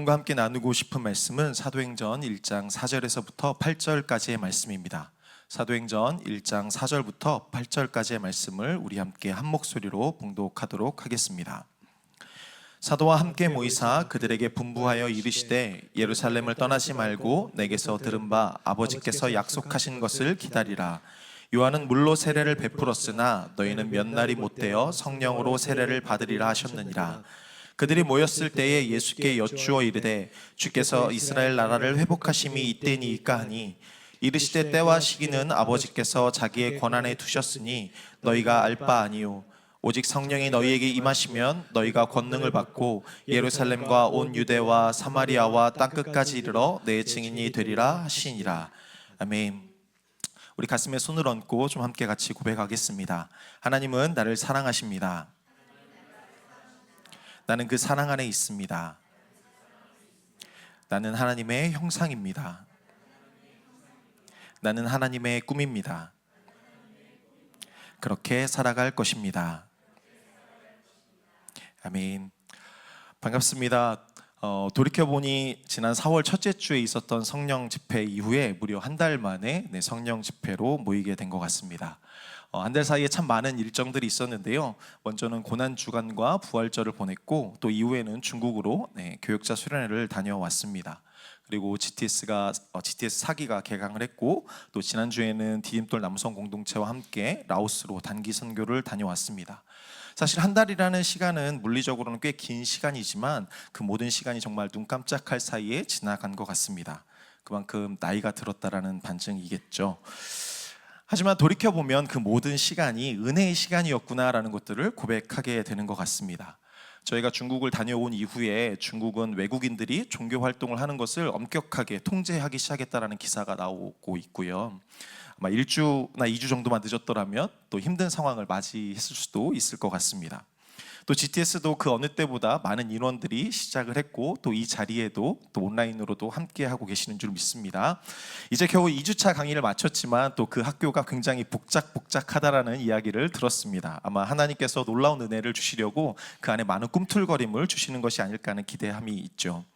여러분과 함께 나누고 싶은 말씀은 사도행전 1장 4절에서부터 8절까지의 말씀입니다. 사도행전 1장 4절부터 8절까지의 말씀을 우리 함께 한 목소리로 봉독하도록 하겠습니다. 사도와 함께 모이사 그들에게 분부하여 이르시되 예루살렘을 떠나지 말고 내게서 들은 바 아버지께서 약속하신 것을 기다리라. 요한은 물로 세례를 베풀었으나 너희는 몇 날이 못되어 성령으로 세례를 받으리라 하셨느니라. 그들이 모였을 때에 예수께 여쭈어 이르되 주께서 이스라엘 나라를 회복하심이 이때니이까 하니 이르시되 때와 시기는 아버지께서 자기의 권한에 두셨으니 너희가 알 바 아니요 오직 성령이 너희에게 임하시면 너희가 권능을 받고 예루살렘과 온 유대와 사마리아와 땅끝까지 이르러 내 증인이 되리라 하시니라. 아멘. 우리 가슴에 손을 얹고 좀 함께 같이 고백하겠습니다. 하나님은 나를 사랑하십니다. 나는 그 사랑 안에 있습니다. 나는 하나님의 형상입니다. 나는 하나님의 꿈입니다. 그렇게 살아갈 것입니다. 아멘. 반갑습니다. 돌이켜보니 지난 4월 첫째 주에 있었던 성령 집회 이후에 무려 한 달 만에 성령 집회로 모이게 된 것 같습니다. 한 달 사이에 참 많은 일정들이 있었는데요. 먼저는 고난주간과 부활절을 보냈고 또 이후에는 중국으로 교역자 수련회를 다녀왔습니다. 그리고 GTS 4기가 개강을 했고 또 지난주에는 디딤돌 남성 공동체와 함께 라오스로 단기 선교를 다녀왔습니다. 사실 한 달이라는 시간은 물리적으로는 꽤 긴 시간이지만 그 모든 시간이 정말 눈 깜짝할 사이에 지나간 것 같습니다. 그만큼 나이가 들었다라는 반증이겠죠. 하지만 돌이켜보면 그 모든 시간이 은혜의 시간이었구나라는 것들을 고백하게 되는 것 같습니다. 저희가 중국을 다녀온 이후에 중국은 외국인들이 종교 활동을 하는 것을 엄격하게 통제하기 시작했다라는 기사가 나오고 있고요. 아마 1주나 2주 정도만 늦었더라면 또 힘든 상황을 맞이했을 수도 있을 것 같습니다. 또 GTS도 그 어느 때보다 많은 인원들이 시작을 했고 또 이 자리에도 또 온라인으로도 함께 하고 계시는 줄 믿습니다. 이제 겨우 2주차 강의를 마쳤지만 또 그 학교가 굉장히 복작복작하다라는 이야기를 들었습니다. 아마 하나님께서 놀라운 은혜를 주시려고 그 안에 많은 꿈틀거림을 주시는 것이 아닐까 하는 기대함이 있죠.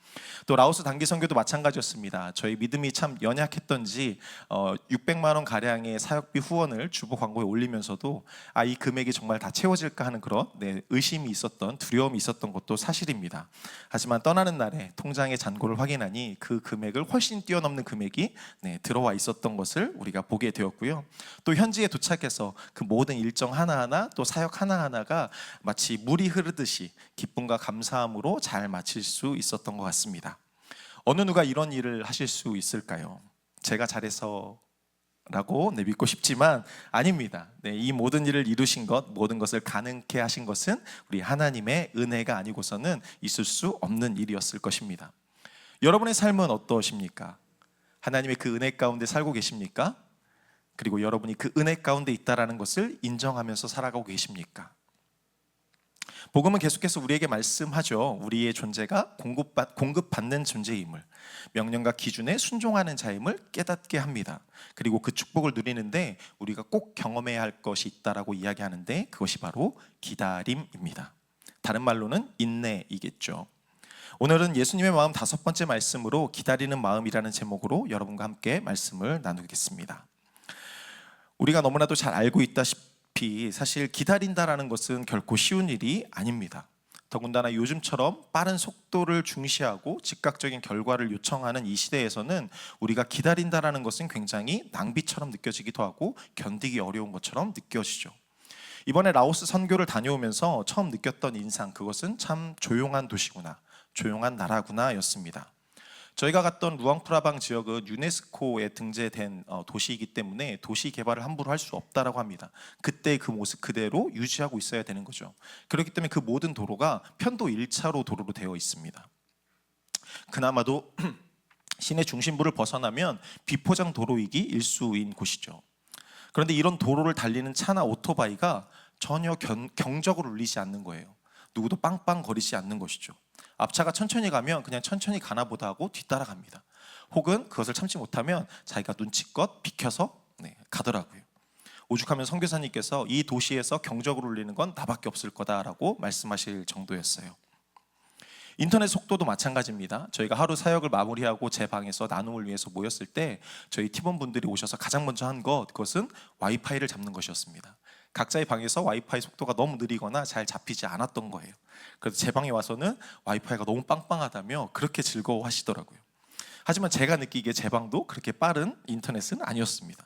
또 라오스 단기 선교도 마찬가지였습니다. 저희 믿음이 참 연약했던지 600만 원 가량의 사역비 후원을 주보 광고에 올리면서도 이 금액이 정말 다 채워질까 하는 그런 의심이 있었던, 두려움이 있었던 것도 사실입니다. 하지만 떠나는 날에 통장의 잔고를 확인하니 그 금액을 훨씬 뛰어넘는 금액이 들어와 있었던 것을 우리가 보게 되었고요. 또 현지에 도착해서 그 모든 일정 하나하나 또 사역 하나하나가 마치 물이 흐르듯이 기쁨과 감사함으로 잘 마칠 수 있었던 것 같습니다. 어느 누가 이런 일을 하실 수 있을까요? 제가 잘해서 라고 믿고 싶지만 아닙니다. 이 모든 일을 이루신 것, 모든 것을 가능케 하신 것은 우리 하나님의 은혜가 아니고서는 있을 수 없는 일이었을 것입니다. 여러분의 삶은 어떠십니까? 하나님의 그 은혜 가운데 살고 계십니까? 그리고 여러분이 그 은혜 가운데 있다라는 것을 인정하면서 살아가고 계십니까? 복음은 계속해서 우리에게 말씀하죠. 우리의 존재가 공급받는 존재임을, 명령과 기준에 순종하는 자임을 깨닫게 합니다. 그리고 그 축복을 누리는데 우리가 꼭 경험해야 할 것이 있다라고 이야기하는데 그것이 바로 기다림입니다. 다른 말로는 인내이겠죠. 오늘은 예수님의 마음 5번째 말씀으로 기다리는 마음이라는 제목으로 여러분과 함께 말씀을 나누겠습니다. 우리가 너무나도 잘 알고 있다시피 사실 기다린다라는 것은 결코 쉬운 일이 아닙니다. 더군다나 요즘처럼 빠른 속도를 중시하고 즉각적인 결과를 요청하는 이 시대에서는 우리가 기다린다라는 것은 굉장히 낭비처럼 느껴지기도 하고 견디기 어려운 것처럼 느껴지죠. 이번에 라오스 선교를 다녀오면서 처음 느꼈던 인상, 그것은 참 조용한 도시구나, 조용한 나라구나 였습니다. 저희가 갔던 루앙프라방 지역은 유네스코에 등재된 도시이기 때문에 도시 개발을 함부로 할 수 없다라고 합니다. 그때 그 모습 그대로 유지하고 있어야 되는 거죠. 그렇기 때문에 그 모든 도로가 편도 1차로 도로로 되어 있습니다. 그나마도 시내 중심부를 벗어나면 비포장 도로이기 일수인 곳이죠. 그런데 이런 도로를 달리는 차나 오토바이가 전혀 경적을 울리지 않는 거예요. 누구도 빵빵 거리지 않는 것이죠. 앞차가 천천히 가면 그냥 천천히 가나 보다 하고 뒤따라갑니다. 혹은 그것을 참지 못하면 자기가 눈치껏 비켜서 가더라고요. 오죽하면 선교사님께서 이 도시에서 경적을 울리는 건 나밖에 없을 거다라고 말씀하실 정도였어요. 인터넷 속도도 마찬가지입니다. 저희가 하루 사역을 마무리하고 제 방에서 나눔을 위해서 모였을 때 저희 팀원분들이 오셔서 가장 먼저 한 그것은 와이파이를 잡는 것이었습니다. 각자의 방에서 와이파이 속도가 너무 느리거나 잘 잡히지 않았던 거예요. 그래서 제 방에 와서는 와이파이가 너무 빵빵하다며 그렇게 즐거워하시더라고요. 하지만 제가 느끼기에 제 방도 그렇게 빠른 인터넷은 아니었습니다.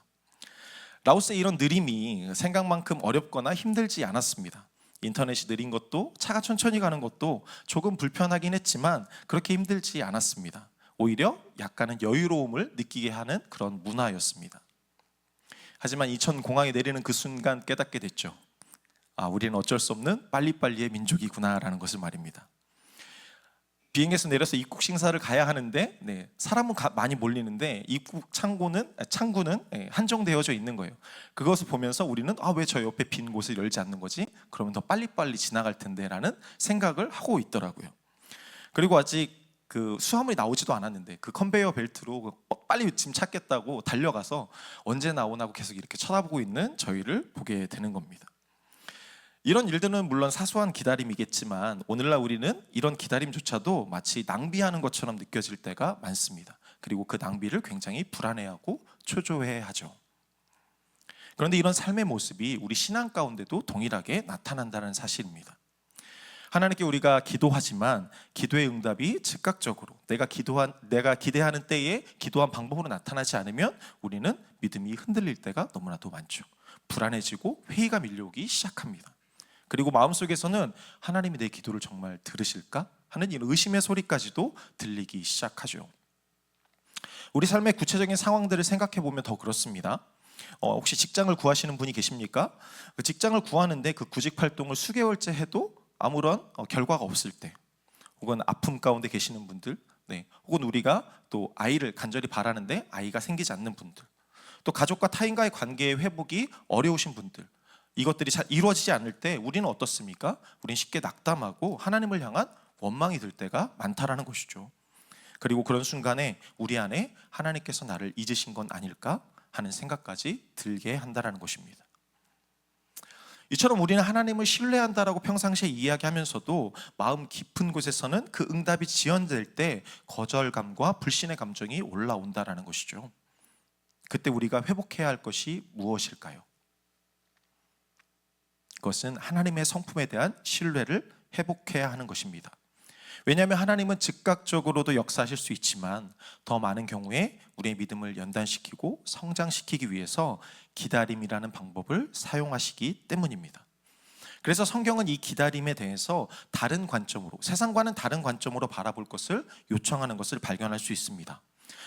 라오스의 이런 느림이 생각만큼 어렵거나 힘들지 않았습니다. 인터넷이 느린 것도 차가 천천히 가는 것도 조금 불편하긴 했지만 그렇게 힘들지 않았습니다. 오히려 약간은 여유로움을 느끼게 하는 그런 문화였습니다. 하지만 이천 공항에 내리는 그 순간 깨닫게 됐죠. 우리는 어쩔 수 없는 빨리빨리의 민족이구나라는 것을 말입니다. 비행기에서 내려서 입국 심사를 가야 하는데 사람은 많이 몰리는데 입국 창구는 한정되어져 있는 거예요. 그것을 보면서 우리는 왜 저 옆에 빈 곳을 열지 않는 거지? 그러면 더 빨리빨리 지나갈 텐데 라는 생각을 하고 있더라고요. 그리고 아직 그 수화물이 나오지도 않았는데 그 컨베이어 벨트로 빨리 짐 찾겠다고 달려가서 언제 나오나 하고 계속 이렇게 쳐다보고 있는 저희를 보게 되는 겁니다. 이런 일들은 물론 사소한 기다림이겠지만 오늘날 우리는 이런 기다림조차도 마치 낭비하는 것처럼 느껴질 때가 많습니다. 그리고 그 낭비를 굉장히 불안해하고 초조해하죠. 그런데 이런 삶의 모습이 우리 신앙 가운데도 동일하게 나타난다는 사실입니다. 하나님께 우리가 기도하지만 기도의 응답이 즉각적으로 내가 기대하는 때에 기도한 방법으로 나타나지 않으면 우리는 믿음이 흔들릴 때가 너무나도 많죠. 불안해지고 회의가 밀려오기 시작합니다. 그리고 마음속에서는 하나님이 내 기도를 정말 들으실까? 하는 이런 의심의 소리까지도 들리기 시작하죠. 우리 삶의 구체적인 상황들을 생각해 보면 더 그렇습니다. 혹시 직장을 구하시는 분이 계십니까? 그 직장을 구하는데 그 구직 활동을 수개월째 해도 아무런 결과가 없을 때, 혹은 아픔 가운데 계시는 분들, 혹은 우리가 또 아이를 간절히 바라는데 아이가 생기지 않는 분들, 또 가족과 타인과의 관계의 회복이 어려우신 분들, 이것들이 잘 이루어지지 않을 때 우리는 어떻습니까? 우리는 쉽게 낙담하고 하나님을 향한 원망이 들 때가 많다라는 것이죠. 그리고 그런 순간에 우리 안에 하나님께서 나를 잊으신 건 아닐까 하는 생각까지 들게 한다라는 것입니다. 이처럼 우리는 하나님을 신뢰한다라고 평상시에 이야기하면서도 마음 깊은 곳에서는 그 응답이 지연될 때 거절감과 불신의 감정이 올라온다라는 것이죠. 그때 우리가 회복해야 할 것이 무엇일까요? 그것은 하나님의 성품에 대한 신뢰를 회복해야 하는 것입니다. 왜냐하면 하나님은 즉각적으로도 역사하실 수 있지만 더 많은 경우에 우리의 믿음을 연단시키고 성장시키기 위해서 기다림이라는 방법을 사용하시기 때문입니다. 그래서 성경은 이 기다림에 대해서 다른 관점으로, 세상과는 다른 관점으로 바라볼 것을 요청하는 것을 발견할 수 있습니다.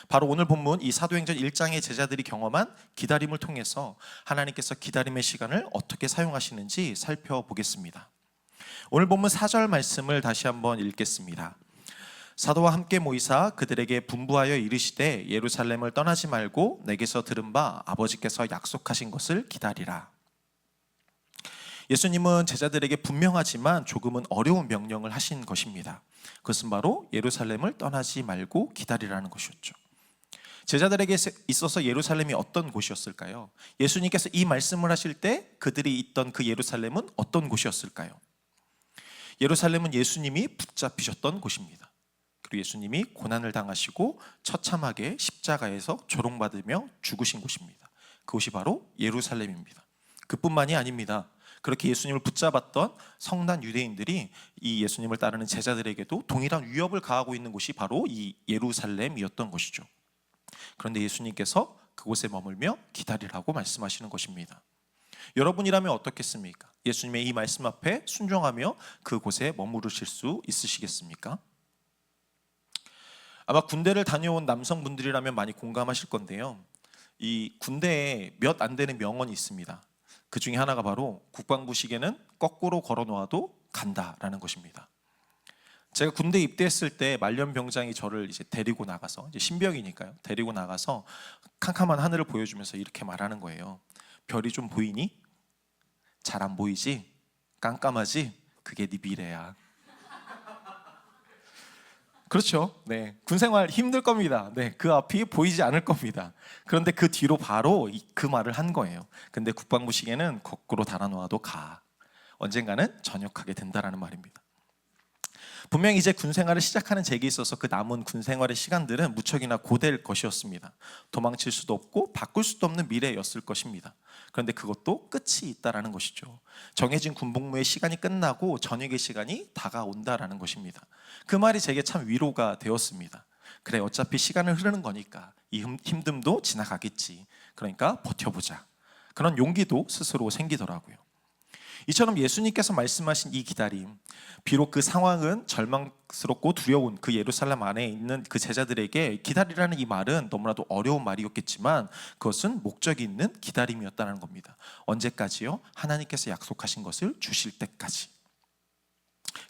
바로 오늘 본문 이 사도행전 1장의 제자들이 경험한 기다림을 통해서 하나님께서 기다림의 시간을 어떻게 사용하시는지 살펴보겠습니다. 오늘 본문 4절 말씀을 다시 한번 읽겠습니다. 사도와 함께 모이사 그들에게 분부하여 이르시되 예루살렘을 떠나지 말고 내게서 들은 바 아버지께서 약속하신 것을 기다리라. 예수님은 제자들에게 분명하지만 조금은 어려운 명령을 하신 것입니다. 그것은 바로 예루살렘을 떠나지 말고 기다리라는 것이었죠. 제자들에게 있어서 예루살렘이 어떤 곳이었을까요? 예수님께서 이 말씀을 하실 때 그들이 있던 그 예루살렘은 어떤 곳이었을까요? 예루살렘은 예수님이 붙잡히셨던 곳입니다. 그리고 예수님이 고난을 당하시고 처참하게 십자가에서 조롱받으며 죽으신 곳입니다. 그곳이 바로 예루살렘입니다. 그뿐만이 아닙니다. 그렇게 예수님을 붙잡았던 성난 유대인들이 이 예수님을 따르는 제자들에게도 동일한 위협을 가하고 있는 곳이 바로 이 예루살렘이었던 것이죠. 그런데 예수님께서 그곳에 머물며 기다리라고 말씀하시는 것입니다. 여러분이라면 어떻겠습니까? 예수님의 이 말씀 앞에 순종하며 그곳에 머무르실 수 있으시겠습니까? 아마 군대를 다녀온 남성분들이라면 많이 공감하실 건데요. 이 군대에 몇 안 되는 명언이 있습니다. 그 중에 하나가 바로 국방부 시계는 거꾸로 걸어 놓아도 간다라는 것입니다. 제가 군대 입대했을 때 말년병장이 저를 이제 데리고 나가서, 이제 신병이니까요, 데리고 나가서 캄캄한 하늘을 보여주면서 이렇게 말하는 거예요. 별이 좀 보이니? 잘 안 보이지? 깜깜하지? 그게 네 미래야. 그렇죠. 군생활 힘들 겁니다. 그 앞이 보이지 않을 겁니다. 그런데 그 뒤로 바로 그 말을 한 거예요. 근데 국방부 시계는 거꾸로 달아놓아도 가. 언젠가는 전역하게 된다라는 말입니다. 분명히 이제 군 생활을 시작하는 제기에 있어서 그 남은 군 생활의 시간들은 무척이나 고될 것이었습니다. 도망칠 수도 없고 바꿀 수도 없는 미래였을 것입니다. 그런데 그것도 끝이 있다라는 것이죠. 정해진 군복무의 시간이 끝나고 저녁의 시간이 다가온다라는 것입니다. 그 말이 제게 참 위로가 되었습니다. 그래, 어차피 시간은 흐르는 거니까 이 힘듦도 지나가겠지. 그러니까 버텨보자. 그런 용기도 스스로 생기더라고요. 이처럼 예수님께서 말씀하신 이 기다림, 비록 그 상황은 절망스럽고 두려운 그 예루살렘 안에 있는 그 제자들에게 기다리라는 이 말은 너무나도 어려운 말이었겠지만 그것은 목적이 있는 기다림이었다는 겁니다. 언제까지요? 하나님께서 약속하신 것을 주실 때까지.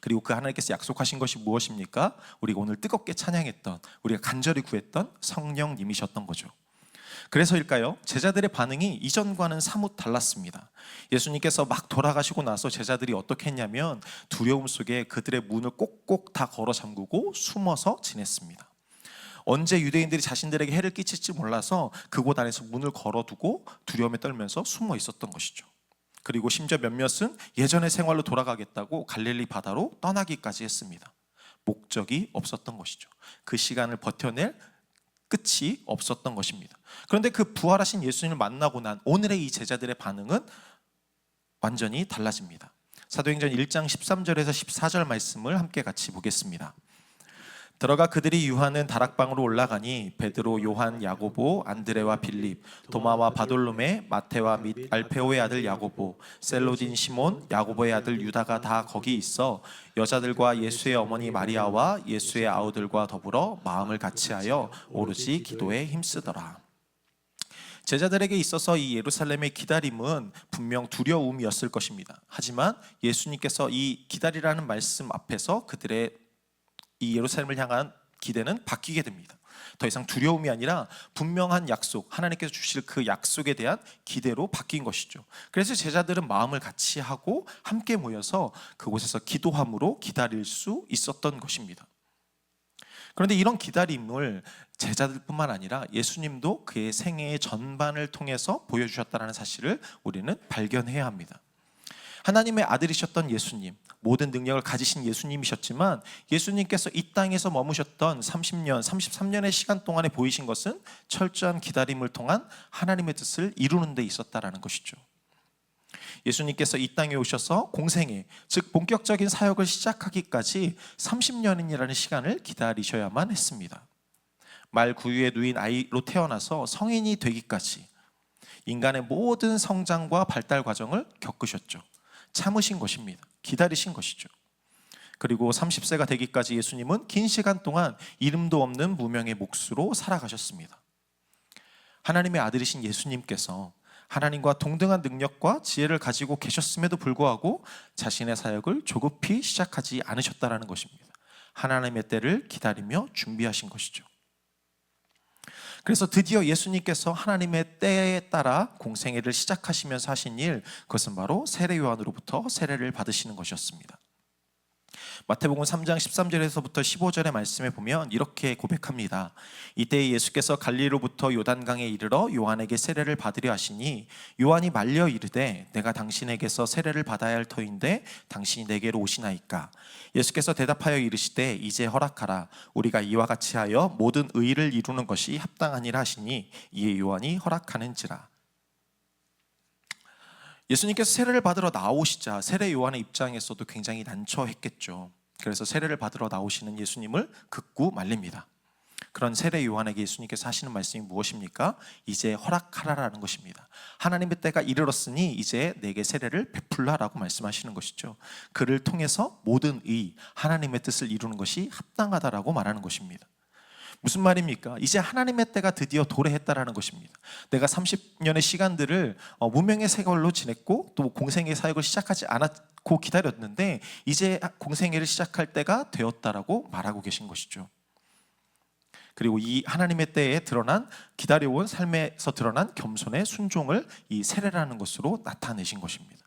그리고 그 하나님께서 약속하신 것이 무엇입니까? 우리가 오늘 뜨겁게 찬양했던, 우리가 간절히 구했던 성령님이셨던 거죠. 그래서일까요? 제자들의 반응이 이전과는 사뭇 달랐습니다. 예수님께서 막 돌아가시고 나서 제자들이 어떻게 했냐면 두려움 속에 그들의 문을 꼭꼭 다 걸어 잠그고 숨어서 지냈습니다. 언제 유대인들이 자신들에게 해를 끼칠지 몰라서 그곳 안에서 문을 걸어두고 두려움에 떨면서 숨어 있었던 것이죠. 그리고 심지어 몇몇은 예전의 생활로 돌아가겠다고 갈릴리 바다로 떠나기까지 했습니다. 목적이 없었던 것이죠. 그 시간을 버텨낼 끝이 없었던 것입니다. 그런데 그 부활하신 예수님을 만나고 난 오늘의 이 제자들의 반응은 완전히 달라집니다. 사도행전 1장 13절에서 14절 말씀을 함께 같이 보겠습니다. 들어가 그들이 유하는 다락방으로 올라가니 베드로, 요한, 야고보, 안드레와 빌립, 도마와 바돌로메, 마테와 및 알페오의 아들 야고보, 셀로딘 시몬, 야고보의 아들 유다가 다 거기 있어 여자들과 예수의 어머니 마리아와 예수의 아우들과 더불어 마음을 같이하여 오로지 기도에 힘쓰더라. 제자들에게 있어서 이 예루살렘의 기다림은 분명 두려움이었을 것입니다. 하지만 예수님께서 이 기다리라는 말씀 앞에서 그들의 이 예루살렘을 향한 기대는 바뀌게 됩니다. 더 이상 두려움이 아니라 분명한 약속, 하나님께서 주실 그 약속에 대한 기대로 바뀐 것이죠. 그래서 제자들은 마음을 같이 하고 함께 모여서 그곳에서 기도함으로 기다릴 수 있었던 것입니다. 그런데 이런 기다림을 제자들뿐만 아니라 예수님도 그의 생애의 전반을 통해서 보여주셨다는 사실을 우리는 발견해야 합니다. 하나님의 아들이셨던 예수님, 모든 능력을 가지신 예수님이셨지만 예수님께서 이 땅에서 머무셨던 30년, 33년의 시간 동안에 보이신 것은 철저한 기다림을 통한 하나님의 뜻을 이루는 데 있었다라는 것이죠. 예수님께서 이 땅에 오셔서 공생애, 즉 본격적인 사역을 시작하기까지 30년이라는 시간을 기다리셔야만 했습니다. 말 구유에 누인 아이로 태어나서 성인이 되기까지 인간의 모든 성장과 발달 과정을 겪으셨죠. 참으신 것입니다. 기다리신 것이죠. 그리고 30세가 되기까지 예수님은 긴 시간 동안 이름도 없는 무명의 몫으로 살아가셨습니다. 하나님의 아들이신 예수님께서 하나님과 동등한 능력과 지혜를 가지고 계셨음에도 불구하고 자신의 사역을 조급히 시작하지 않으셨다는 것입니다. 하나님의 때를 기다리며 준비하신 것이죠. 그래서 드디어 예수님께서 하나님의 때에 따라 공생애를 시작하시면서 하신 일, 그것은 바로 세례 요한으로부터 세례를 받으시는 것이었습니다. 마태복음 3장 13절에서부터 15절의 말씀에 보면 이렇게 고백합니다. 이때 예수께서 갈릴리로부터 요단강에 이르러 요한에게 세례를 받으려 하시니 요한이 말려 이르되 내가 당신에게서 세례를 받아야 할 터인데 당신이 내게로 오시나이까. 예수께서 대답하여 이르시되 이제 허락하라. 우리가 이와 같이 하여 모든 의를 이루는 것이 합당하니라 하시니 이에 요한이 허락하는지라. 예수님께서 세례를 받으러 나오시자 세례 요한의 입장에서도 굉장히 난처했겠죠. 그래서 세례를 받으러 나오시는 예수님을 극구 말립니다. 그런 세례 요한에게 예수님께서 하시는 말씀이 무엇입니까? 이제 허락하라라는 것입니다. 하나님의 때가 이르렀으니 이제 내게 세례를 베풀라라고 말씀하시는 것이죠. 그를 통해서 모든 의, 하나님의 뜻을 이루는 것이 합당하다라고 말하는 것입니다. 무슨 말입니까? 이제 하나님의 때가 드디어 도래했다라는 것입니다. 내가 30년의 시간들을 무명의 생활로 지냈고 또 공생애 사역을 시작하지 않았고 기다렸는데 이제 공생애를 시작할 때가 되었다라고 말하고 계신 것이죠. 그리고 이 하나님의 때에 드러난 기다려온 삶에서 드러난 겸손의 순종을 이 세례라는 것으로 나타내신 것입니다.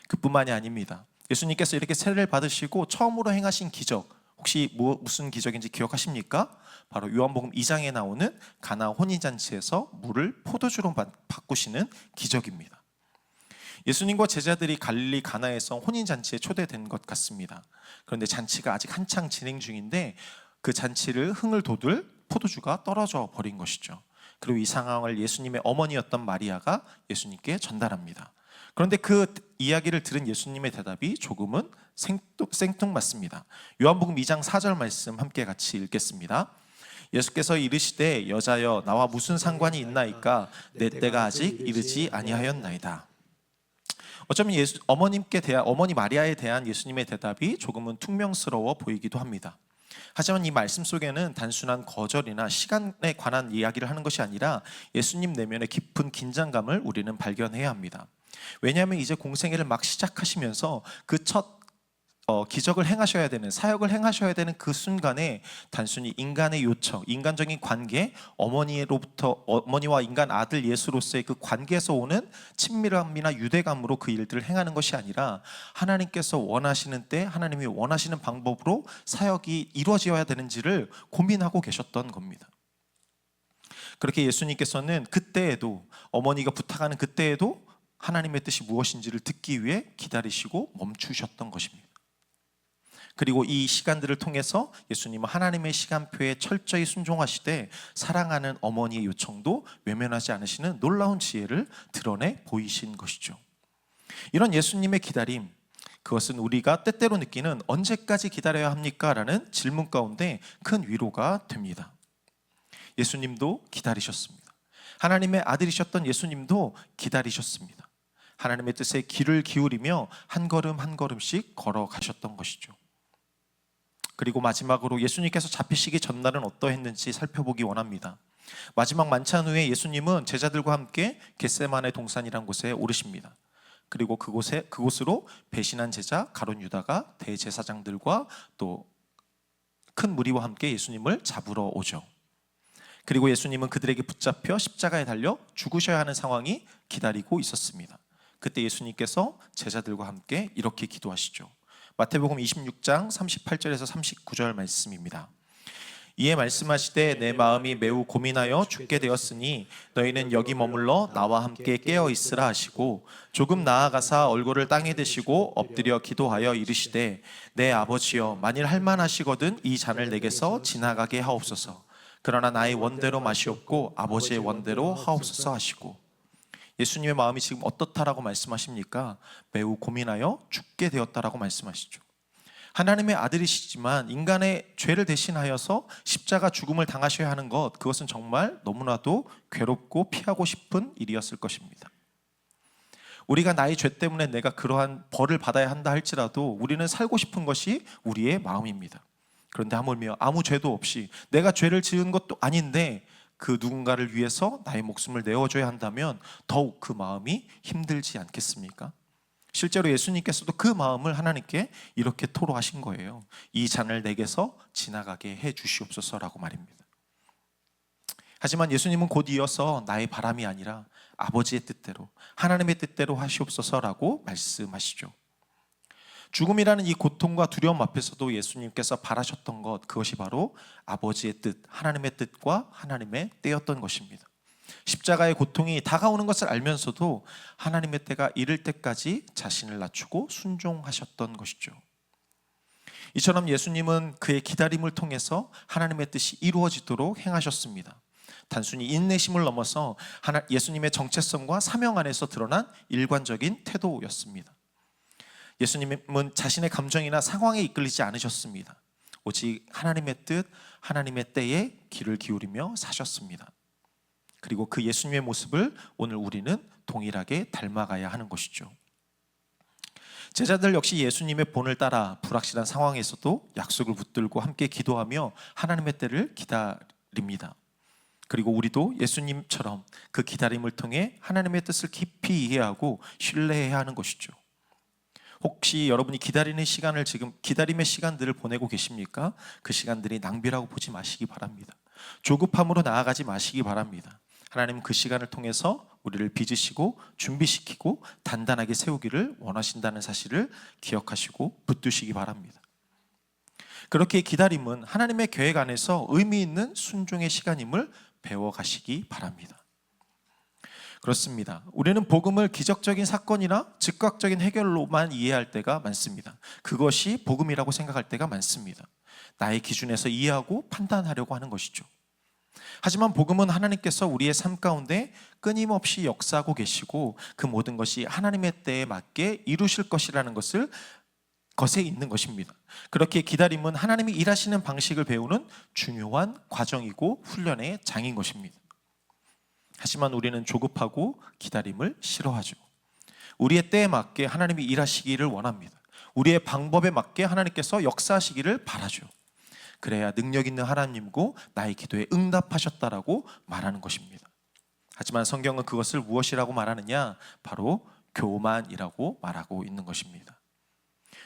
그뿐만이 아닙니다. 예수님께서 이렇게 세례를 받으시고 처음으로 행하신 기적, 혹시 무슨 기적인지 기억하십니까? 바로 요한복음 2장에 나오는 가나 혼인잔치에서 물을 포도주로 바꾸시는 기적입니다. 예수님과 제자들이 갈릴리 가나에서 혼인잔치에 초대된 것 같습니다. 그런데 잔치가 아직 한창 진행 중인데 그 잔치를 흥을 돋을 포도주가 떨어져 버린 것이죠. 그리고 이 상황을 예수님의 어머니였던 마리아가 예수님께 전달합니다. 그런데 그 이야기를 들은 예수님의 대답이 조금은 생뚱맞습니다. 요한복음 2장 4절 말씀 함께 같이 읽겠습니다. 예수께서 이르시되 여자여 나와 무슨 상관이 있나이까 내 때가 아직 이르지 아니하였나이다. 어쩌면 어머니 마리아에 대한 예수님의 대답이 조금은 퉁명스러워 보이기도 합니다. 하지만 이 말씀 속에는 단순한 거절이나 시간에 관한 이야기를 하는 것이 아니라 예수님 내면의 깊은 긴장감을 우리는 발견해야 합니다. 왜냐하면 이제 공생애를 막 시작하시면서 그 첫 기적을 행하셔야 되는, 사역을 행하셔야 되는 그 순간에 단순히 인간의 요청, 인간적인 관계, 어머니와 인간 아들 예수로서의 그 관계에서 오는 친밀함이나 유대감으로 그 일들을 행하는 것이 아니라 하나님께서 원하시는 때 하나님이 원하시는 방법으로 사역이 이루어져야 되는지를 고민하고 계셨던 겁니다. 그렇게 예수님께서는 그때에도, 어머니가 부탁하는 그때에도 하나님의 뜻이 무엇인지를 듣기 위해 기다리시고 멈추셨던 것입니다. 그리고 이 시간들을 통해서 예수님은 하나님의 시간표에 철저히 순종하시되 사랑하는 어머니의 요청도 외면하지 않으시는 놀라운 지혜를 드러내 보이신 것이죠. 이런 예수님의 기다림, 그것은 우리가 때때로 느끼는 언제까지 기다려야 합니까? 라는 질문 가운데 큰 위로가 됩니다. 예수님도 기다리셨습니다. 하나님의 아들이셨던 예수님도 기다리셨습니다. 하나님의 뜻에 귀를 기울이며 한 걸음 한 걸음씩 걸어가셨던 것이죠. 그리고 마지막으로 예수님께서 잡히시기 전날은 어떠했는지 살펴보기 원합니다. 마지막 만찬 후에 예수님은 제자들과 함께 겟세마네 동산이란 곳에 오르십니다. 그리고 그곳으로 배신한 제자 가룟 유다가 대제사장들과 또 큰 무리와 함께 예수님을 잡으러 오죠. 그리고 예수님은 그들에게 붙잡혀 십자가에 달려 죽으셔야 하는 상황이 기다리고 있었습니다. 그때 예수님께서 제자들과 함께 이렇게 기도하시죠. 마태복음 26장 38절에서 39절 말씀입니다. 이에 말씀하시되 내 마음이 매우 고민하여 죽게 되었으니 너희는 여기 머물러 나와 함께 깨어 있으라 하시고 조금 나아가사 얼굴을 땅에 대시고 엎드려 기도하여 이르시되 내 아버지여 만일 할만하시거든 이 잔을 내게서 지나가게 하옵소서. 그러나 나의 원대로 마시옵고 아버지의 원대로 하옵소서 하시고, 예수님의 마음이 지금 어떻다라고 말씀하십니까? 매우 고민하여 죽게 되었다라고 말씀하시죠. 하나님의 아들이시지만 인간의 죄를 대신하여서 십자가 죽음을 당하셔야 하는 것, 그것은 정말 너무나도 괴롭고 피하고 싶은 일이었을 것입니다. 우리가 나의 죄 때문에 내가 그러한 벌을 받아야 한다 할지라도 우리는 살고 싶은 것이 우리의 마음입니다. 그런데 하물며 아무 죄도 없이 내가 죄를 지은 것도 아닌데 그 누군가를 위해서 나의 목숨을 내어줘야 한다면 더욱 그 마음이 힘들지 않겠습니까? 실제로 예수님께서도 그 마음을 하나님께 이렇게 토로하신 거예요. 이 잔을 내게서 지나가게 해 주시옵소서라고 말입니다. 하지만 예수님은 곧 이어서 나의 바람이 아니라 아버지의 뜻대로, 하나님의 뜻대로 하시옵소서라고 말씀하시죠. 죽음이라는 이 고통과 두려움 앞에서도 예수님께서 바라셨던 것, 그것이 바로 아버지의 뜻, 하나님의 뜻과 하나님의 때였던 것입니다. 십자가의 고통이 다가오는 것을 알면서도 하나님의 때가 이를 때까지 자신을 낮추고 순종하셨던 것이죠. 이처럼 예수님은 그의 기다림을 통해서 하나님의 뜻이 이루어지도록 행하셨습니다. 단순히 인내심을 넘어서 예수님의 정체성과 사명 안에서 드러난 일관적인 태도였습니다. 예수님은 자신의 감정이나 상황에 이끌리지 않으셨습니다. 오직 하나님의 뜻, 하나님의 때에 귀를 기울이며 사셨습니다. 그리고 그 예수님의 모습을 오늘 우리는 동일하게 닮아가야 하는 것이죠. 제자들 역시 예수님의 본을 따라 불확실한 상황에서도 약속을 붙들고 함께 기도하며 하나님의 때를 기다립니다. 그리고 우리도 예수님처럼 그 기다림을 통해 하나님의 뜻을 깊이 이해하고 신뢰해야 하는 것이죠. 혹시 여러분이 기다리는 시간을 지금 기다림의 시간들을 보내고 계십니까? 그 시간들이 낭비라고 보지 마시기 바랍니다. 조급함으로 나아가지 마시기 바랍니다. 하나님은 그 시간을 통해서 우리를 빚으시고 준비시키고 단단하게 세우기를 원하신다는 사실을 기억하시고 붙드시기 바랍니다. 그렇게 기다림은 하나님의 계획 안에서 의미 있는 순종의 시간임을 배워가시기 바랍니다. 그렇습니다. 우리는 복음을 기적적인 사건이나 즉각적인 해결로만 이해할 때가 많습니다. 그것이 복음이라고 생각할 때가 많습니다. 나의 기준에서 이해하고 판단하려고 하는 것이죠. 하지만 복음은 하나님께서 우리의 삶 가운데 끊임없이 역사하고 계시고 그 모든 것이 하나님의 때에 맞게 이루실 것이라는 것에 있는 것입니다. 그렇게 기다림은 하나님이 일하시는 방식을 배우는 중요한 과정이고 훈련의 장인 것입니다. 하지만 우리는 조급하고 기다림을 싫어하죠. 우리의 때에 맞게 하나님이 일하시기를 원합니다. 우리의 방법에 맞게 하나님께서 역사하시기를 바라죠. 그래야 능력 있는 하나님이고 나의 기도에 응답하셨다라고 말하는 것입니다. 하지만 성경은 그것을 무엇이라고 말하느냐? 바로 교만이라고 말하고 있는 것입니다.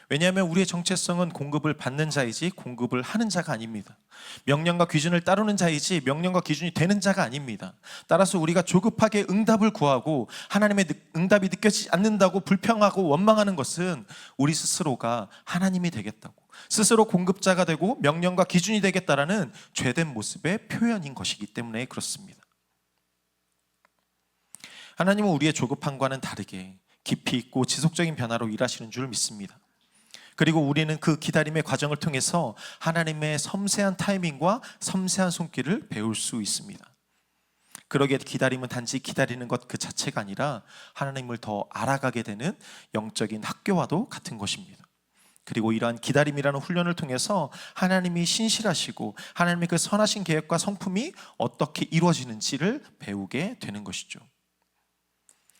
왜냐하면 우리의 정체성은 공급을 받는 자이지 공급을 하는 자가 아닙니다. 명령과 기준을 따르는 자이지 명령과 기준이 되는 자가 아닙니다. 따라서 우리가 조급하게 응답을 구하고 하나님의 응답이 느껴지지 않는다고 불평하고 원망하는 것은 우리 스스로가 하나님이 되겠다고, 스스로 공급자가 되고 명령과 기준이 되겠다라는 죄된 모습의 표현인 것이기 때문에 그렇습니다. 하나님은 우리의 조급함과는 다르게 깊이 있고 지속적인 변화로 일하시는 줄 믿습니다. 그리고 우리는 그 기다림의 과정을 통해서 하나님의 섬세한 타이밍과 섬세한 손길을 배울 수 있습니다. 그러기에 기다림은 단지 기다리는 것 그 자체가 아니라 하나님을 더 알아가게 되는 영적인 학교와도 같은 것입니다. 그리고 이러한 기다림이라는 훈련을 통해서 하나님이 신실하시고 하나님의 그 선하신 계획과 성품이 어떻게 이루어지는지를 배우게 되는 것이죠.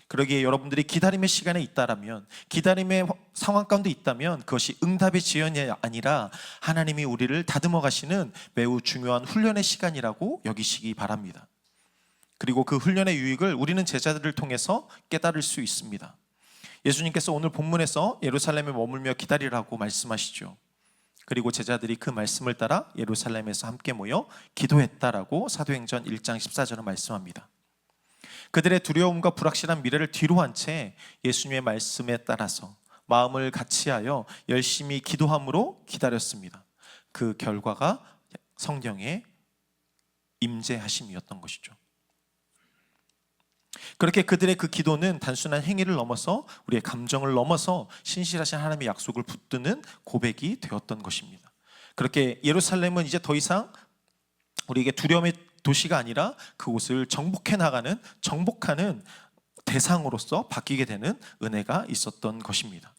그러기에 여러분들이 기다림의 시간에 있다라면, 기다림의 상황 가운데 있다면 그것이 응답의 지연이 아니라 하나님이 우리를 다듬어 가시는 매우 중요한 훈련의 시간이라고 여기시기 바랍니다. 그리고 그 훈련의 유익을 우리는 제자들을 통해서 깨달을 수 있습니다. 예수님께서 오늘 본문에서 예루살렘에 머물며 기다리라고 말씀하시죠. 그리고 제자들이 그 말씀을 따라 예루살렘에서 함께 모여 기도했다라고 사도행전 1장 14절은 말씀합니다. 그들의 두려움과 불확실한 미래를 뒤로 한 채 예수님의 말씀에 따라서 마음을 같이하여 열심히 기도함으로 기다렸습니다. 그 결과가 성령의 임재하심이었던 것이죠. 그렇게 그들의 그 기도는 단순한 행위를 넘어서 우리의 감정을 넘어서 신실하신 하나님의 약속을 붙드는 고백이 되었던 것입니다. 그렇게 예루살렘은 이제 더 이상 우리에게 두려움의 도시가 아니라 그곳을 정복하는 대상으로서 바뀌게 되는 은혜가 있었던 것입니다.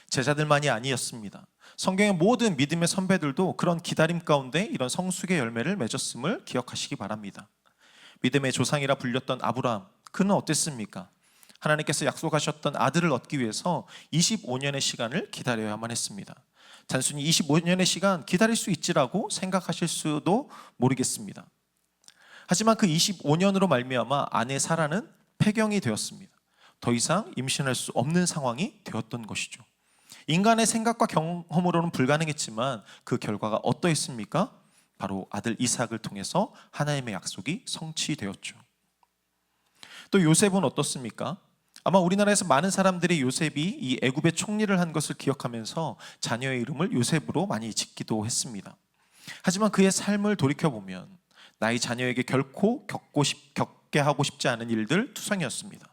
제자들만이 아니었습니다. 성경의 모든 믿음의 선배들도 그런 기다림 가운데 이런 성숙의 열매를 맺었음을 기억하시기 바랍니다. 믿음의 조상이라 불렸던 아브라함, 그는 어땠습니까? 하나님께서 약속하셨던 아들을 얻기 위해서 25년의 시간을 기다려야만 했습니다. 단순히 25년의 시간 기다릴 수 있지라고 생각하실 수도 모르겠습니다. 하지만 그 25년으로 말미암아 아내 사라는 폐경이 되었습니다. 더 이상 임신할 수 없는 상황이 되었던 것이죠. 인간의 생각과 경험으로는 불가능했지만 그 결과가 어떠했습니까? 바로 아들 이삭을 통해서 하나님의 약속이 성취되었죠. 또 요셉은 어떻습니까? 아마 우리나라에서 많은 사람들이 요셉이 이 애굽의 총리를 한 것을 기억하면서 자녀의 이름을 요셉으로 많이 짓기도 했습니다. 하지만 그의 삶을 돌이켜보면 나의 자녀에게 결코 겪게 하고 싶지 않은 일들 투성이었습니다.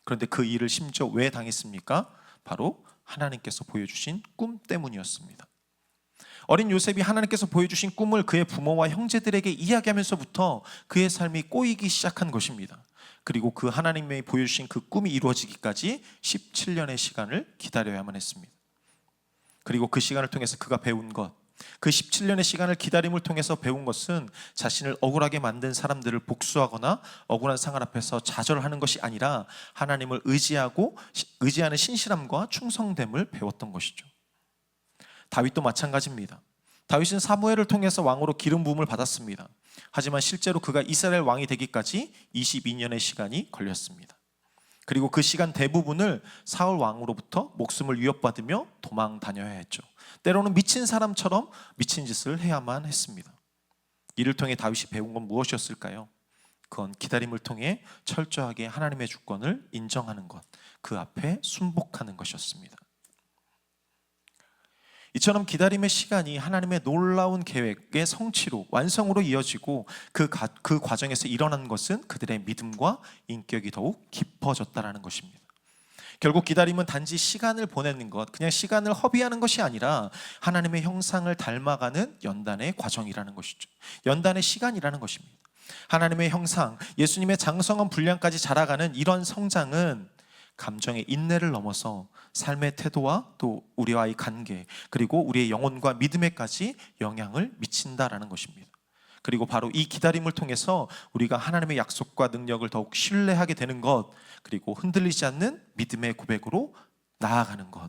그런데 그 일을 심지어 왜 당했습니까? 바로 하나님께서 보여주신 꿈 때문이었습니다. 어린 요셉이 하나님께서 보여주신 꿈을 그의 부모와 형제들에게 이야기하면서부터 그의 삶이 꼬이기 시작한 것입니다. 그리고 그 하나님이 보여주신 그 꿈이 이루어지기까지 17년의 시간을 기다려야만 했습니다. 그리고 그 시간을 통해서 그가 배운 것, 그 17년의 시간을 기다림을 통해서 배운 것은 자신을 억울하게 만든 사람들을 복수하거나 억울한 상황 앞에서 좌절하는 것이 아니라 하나님을 의지하는 신실함과 충성됨을 배웠던 것이죠. 다윗도 마찬가지입니다. 다윗은 사무엘을 통해서 왕으로 기름 부음을 받았습니다. 하지만 실제로 그가 이스라엘 왕이 되기까지 22년의 시간이 걸렸습니다. 그리고 그 시간 대부분을 사울 왕으로부터 목숨을 위협받으며 도망 다녀야 했죠. 때로는 미친 사람처럼 미친 짓을 해야만 했습니다. 이를 통해 다윗이 배운 건 무엇이었을까요? 그건 기다림을 통해 철저하게 하나님의 주권을 인정하는 것, 그 앞에 순복하는 것이었습니다. 이처럼 기다림의 시간이 하나님의 놀라운 계획의 성취로, 완성으로 이어지고 그 과정에서 일어난 것은 그들의 믿음과 인격이 더욱 깊어졌다는 것입니다. 결국 기다림은 단지 시간을 보내는 것, 그냥 시간을 허비하는 것이 아니라 하나님의 형상을 닮아가는 연단의 과정이라는 것이죠. 연단의 시간이라는 것입니다. 하나님의 형상, 예수님의 장성한 분량까지 자라가는 이런 성장은 감정의 인내를 넘어서 삶의 태도와 또 우리와의 관계, 그리고 우리의 영혼과 믿음에까지 영향을 미친다라는 것입니다. 그리고 바로 이 기다림을 통해서 우리가 하나님의 약속과 능력을 더욱 신뢰하게 되는 것, 그리고 흔들리지 않는 믿음의 고백으로 나아가는 것,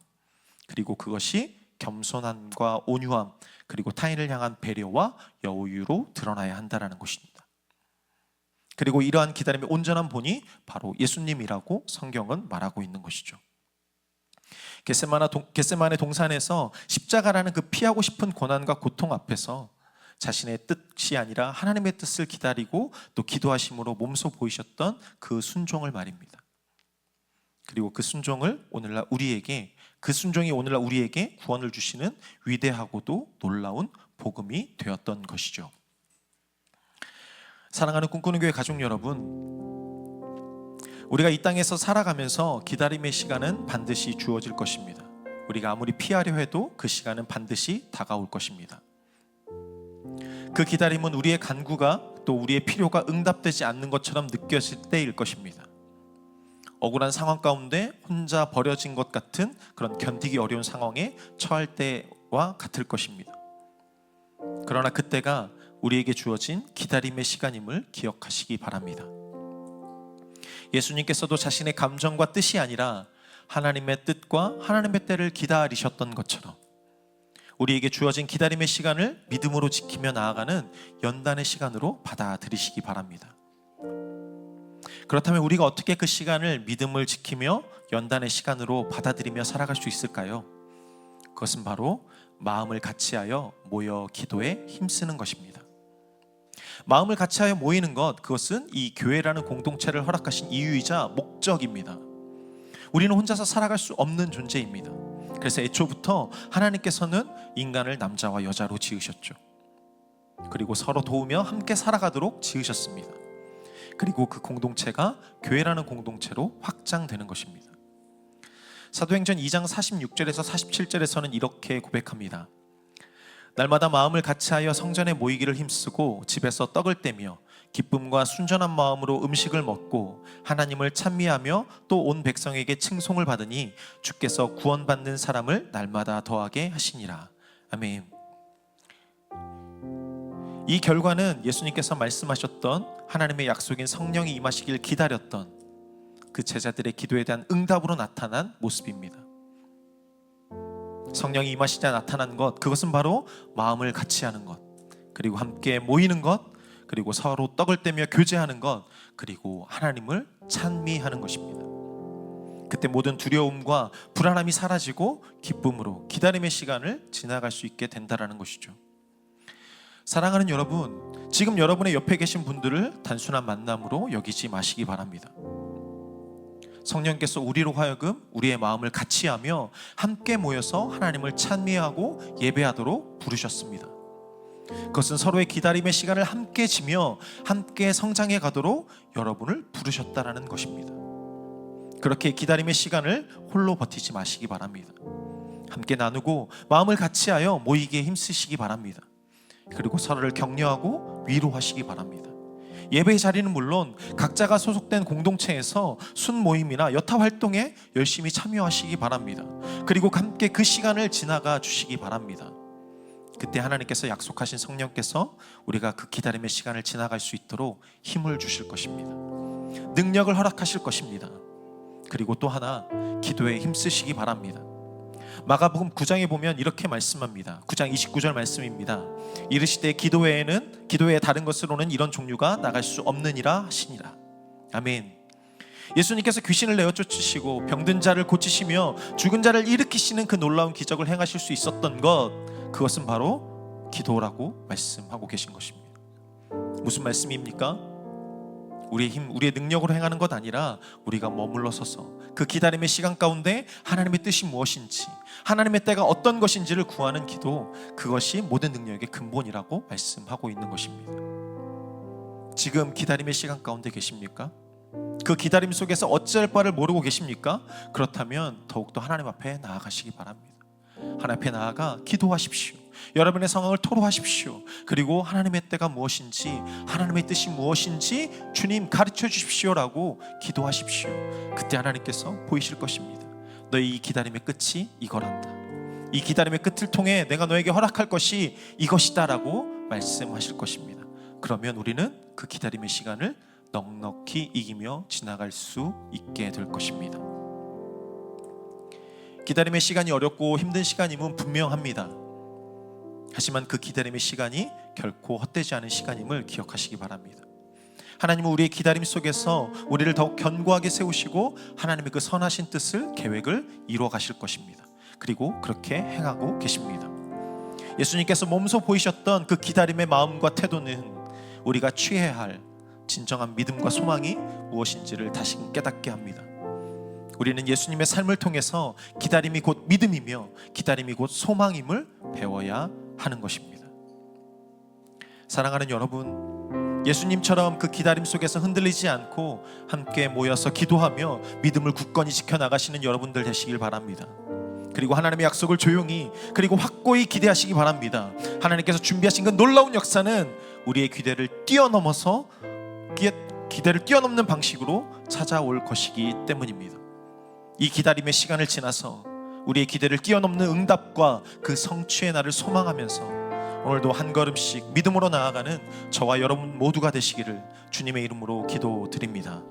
그리고 그것이 겸손함과 온유함, 그리고 타인을 향한 배려와 여유로 드러나야 한다는 것입니다. 그리고 이러한 기다림의 온전한 본이 바로 예수님이라고 성경은 말하고 있는 것이죠. 겟세마네 동산에서 십자가라는 그 피하고 싶은 고난과 고통 앞에서 자신의 뜻이 아니라 하나님의 뜻을 기다리고 또 기도하심으로 몸소 보이셨던 그 순종을 말입니다. 그리고 그 순종이 오늘날 우리에게 구원을 주시는 위대하고도 놀라운 복음이 되었던 것이죠. 사랑하는 꿈꾸는 교회 가족 여러분, 우리가 이 땅에서 살아가면서 기다림의 시간은 반드시 주어질 것입니다. 우리가 아무리 피하려 해도 그 시간은 반드시 다가올 것입니다. 그 기다림은 우리의 간구가 또 우리의 필요가 응답되지 않는 것처럼 느껴질 때일 것입니다. 억울한 상황 가운데 혼자 버려진 것 같은 그런 견디기 어려운 상황에 처할 때와 같을 것입니다. 그러나 그때가 우리에게 주어진 기다림의 시간임을 기억하시기 바랍니다. 예수님께서도 자신의 감정과 뜻이 아니라 하나님의 뜻과 하나님의 때를 기다리셨던 것처럼 우리에게 주어진 기다림의 시간을 믿음으로 지키며 나아가는 연단의 시간으로 받아들이시기 바랍니다. 그렇다면 우리가 어떻게 그 시간을 믿음을 지키며 연단의 시간으로 받아들이며 살아갈 수 있을까요? 그것은 바로 마음을 같이하여 모여 기도에 힘쓰는 것입니다. 마음을 같이하여 모이는 것, 그것은 이 교회라는 공동체를 허락하신 이유이자 목적입니다. 우리는 혼자서 살아갈 수 없는 존재입니다. 그래서 애초부터 하나님께서는 인간을 남자와 여자로 지으셨죠. 그리고 서로 도우며 함께 살아가도록 지으셨습니다. 그리고 그 공동체가 교회라는 공동체로 확장되는 것입니다. 사도행전 2장 46절에서 47절에서는 이렇게 고백합니다. 날마다 마음을 같이하여 성전에 모이기를 힘쓰고 집에서 떡을 떼며 기쁨과 순전한 마음으로 음식을 먹고 하나님을 찬미하며 또 온 백성에게 칭송을 받으니 주께서 구원받는 사람을 날마다 더하게 하시니라. 아멘. 이 결과는 예수님께서 말씀하셨던 하나님의 약속인 성령이 임하시길 기다렸던 그 제자들의 기도에 대한 응답으로 나타난 모습입니다. 성령이 임하시자 나타난 것, 그것은 바로 마음을 같이 하는 것, 그리고 함께 모이는 것, 그리고 서로 떡을 떼며 교제하는 것, 그리고 하나님을 찬미하는 것입니다. 그때 모든 두려움과 불안함이 사라지고 기쁨으로 기다림의 시간을 지나갈 수 있게 된다는 것이죠. 사랑하는 여러분, 지금 여러분의 옆에 계신 분들을 단순한 만남으로 여기지 마시기 바랍니다. 성령께서 우리로 하여금 우리의 마음을 같이 하며 함께 모여서 하나님을 찬미하고 예배하도록 부르셨습니다. 그것은 서로의 기다림의 시간을 함께 지며 함께 성장해 가도록 여러분을 부르셨다라는 것입니다. 그렇게 기다림의 시간을 홀로 버티지 마시기 바랍니다. 함께 나누고 마음을 같이 하여 모이기에 힘쓰시기 바랍니다. 그리고 서로를 격려하고 위로하시기 바랍니다. 예배의 자리는 물론 각자가 소속된 공동체에서 순모임이나 여타 활동에 열심히 참여하시기 바랍니다. 그리고 함께 그 시간을 지나가 주시기 바랍니다. 그때 하나님께서 약속하신 성령께서 우리가 그 기다림의 시간을 지나갈 수 있도록 힘을 주실 것입니다. 능력을 허락하실 것입니다. 그리고 또 하나, 기도에 힘쓰시기 바랍니다. 마가복음 9장에 보면 이렇게 말씀합니다. 9장 29절 말씀입니다. 이르시되 기도 외에 다른 것으로는 이런 종류가 나갈 수 없느니라 하시니라. 아멘. 예수님께서 귀신을 내어 쫓으시고 병든 자를 고치시며 죽은 자를 일으키시는 그 놀라운 기적을 행하실 수 있었던 것, 그것은 바로 기도라고 말씀하고 계신 것입니다. 무슨 말씀입니까? 우리의 힘, 우리의 능력으로 행하는 것 아니라 우리가 머물러 서서 그 기다림의 시간 가운데 하나님의 뜻이 무엇인지, 하나님의 때가 어떤 것인지를 구하는 기도, 그것이 모든 능력의 근본이라고 말씀하고 있는 것입니다. 지금 기다림의 시간 가운데 계십니까? 그 기다림 속에서 어찌할 바를 모르고 계십니까? 그렇다면 더욱더 하나님 앞에 나아가시기 바랍니다. 하나님 앞에 나아가 기도하십시오. 여러분의 상황을 토로하십시오. 그리고 하나님의 때가 무엇인지, 하나님의 뜻이 무엇인지 주님 가르쳐 주십시오라고 기도하십시오. 그때 하나님께서 보이실 것입니다. 너의 이 기다림의 끝이 이거란다. 이 기다림의 끝을 통해 내가 너에게 허락할 것이 이것이다 라고 말씀하실 것입니다. 그러면 우리는 그 기다림의 시간을 넉넉히 이기며 지나갈 수 있게 될 것입니다. 기다림의 시간이 어렵고 힘든 시간임은 분명합니다. 하지만 그 기다림의 시간이 결코 헛되지 않은 시간임을 기억하시기 바랍니다. 하나님은 우리의 기다림 속에서 우리를 더욱 견고하게 세우시고 하나님의 그 선하신 뜻을, 계획을 이루어 가실 것입니다. 그리고 그렇게 행하고 계십니다. 예수님께서 몸소 보이셨던 그 기다림의 마음과 태도는 우리가 취해야 할 진정한 믿음과 소망이 무엇인지를 다시금 깨닫게 합니다. 우리는 예수님의 삶을 통해서 기다림이 곧 믿음이며 기다림이 곧 소망임을 배워야 하는 것입니다. 사랑하는 여러분, 예수님처럼 그 기다림 속에서 흔들리지 않고 함께 모여서 기도하며 믿음을 굳건히 지켜나가시는 여러분들 되시길 바랍니다. 그리고 하나님의 약속을 조용히 그리고 확고히 기대하시기 바랍니다. 하나님께서 준비하신 그 놀라운 역사는 우리의 기대를 뛰어넘어서 기대를 뛰어넘는 방식으로 찾아올 것이기 때문입니다. 이 기다림의 시간을 지나서 우리의 기대를 뛰어넘는 응답과 그 성취의 날을 소망하면서 오늘도 한 걸음씩 믿음으로 나아가는 저와 여러분 모두가 되시기를 주님의 이름으로 기도드립니다.